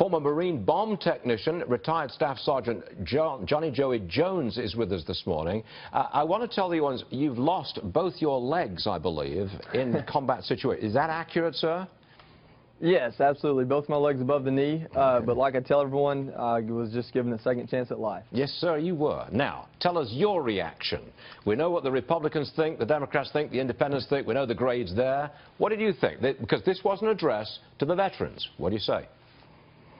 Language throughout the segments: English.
Former Marine bomb technician, retired Staff Sergeant Johnny Joey Jones is with us this morning. I want to tell the audience, you've lost both your legs, I believe, in combat situation. Is that accurate, sir? Yes, absolutely. Both my legs above the knee, but like I tell everyone, I was just given a second chance at life. Yes, sir, you were. Now, tell us your reaction. We know what the Republicans think, the Democrats think, the Independents think. We know the grades there. What did you think? Because this was an address to the veterans. What do you say?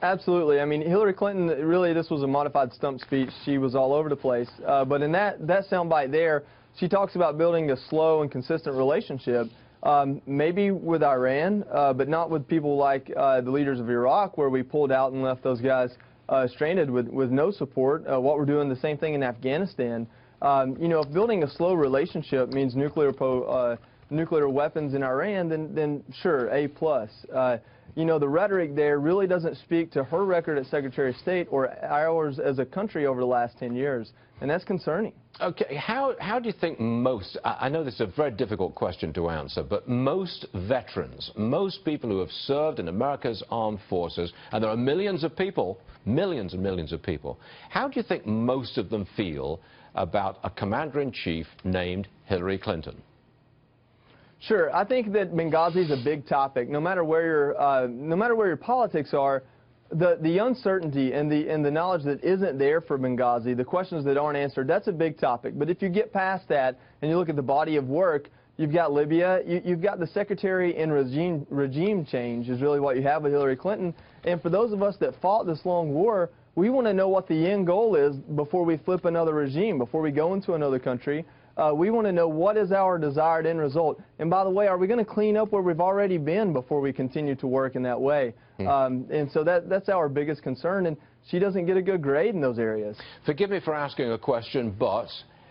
Absolutely. I mean, Hillary Clinton, really, this was a modified stump speech. She was all over the place. But in that soundbite there, she talks about building a slow and consistent relationship. Maybe with Iran, but not with people like the leaders of Iraq, where we pulled out and left those guys stranded with no support. What we're doing, the same thing in Afghanistan. You know, if building a slow relationship means nuclear weapons in Iran, then sure, A+. You know, the rhetoric there really doesn't speak to her record as Secretary of State or ours as a country over the last 10 years, and that's concerning. Okay, how do you think most, I know this is a very difficult question to answer, but most veterans, most people who have served in America's armed forces, and there are millions of people, millions and millions of people, how do you think most of them feel about a commander-in-chief named Hillary Clinton? Sure, I think that Benghazi is a big topic. No matter where your politics are, the uncertainty and the knowledge that isn't there for Benghazi, the questions that aren't answered, that's a big topic. But if you get past that and you look at the body of work, you've got Libya, you've got the secretary in regime change is really what you have with Hillary Clinton. And for those of us that fought this long war, we want to know what the end goal is before we flip another regime, before we go into another country. We want to know what is our desired end result. And by the way, are we going to clean up where we've already been before we continue to work in that way? And so that's our biggest concern, and she doesn't get a good grade in those areas. Forgive me for asking a question, but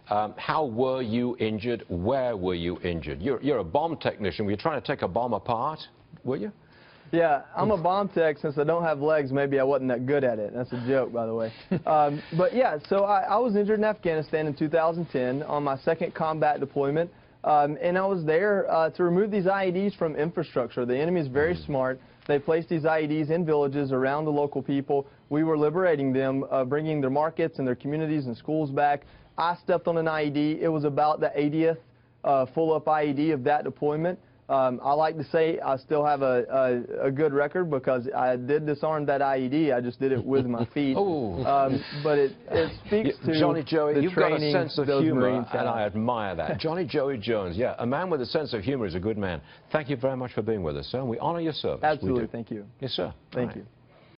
how were you injured? Where were you injured? You're a bomb technician. Were you trying to take a bomb apart? Were you? Yeah, I'm a bomb tech. Since I don't have legs, maybe I wasn't that good at it. That's a joke, by the way. But yeah, so I was injured in Afghanistan in 2010 on my second combat deployment. And I was there to remove these IEDs from infrastructure. The enemy is very smart. They placed these IEDs in villages around the local people. We were liberating them, bringing their markets and their communities and schools back. I stepped on an IED. It was about the 80th full-up IED of that deployment. I like to say I still have a good record because I did disarm that IED. I just did it with my feet. But it speaks to Johnny Joey, you've got a sense of humor, and I have. admire that. Johnny Joey Jones, yeah, a man with a sense of humor is a good man. Thank you very much for being with us, sir, and we honor your service. Absolutely, thank you. Yes, sir. Thank you.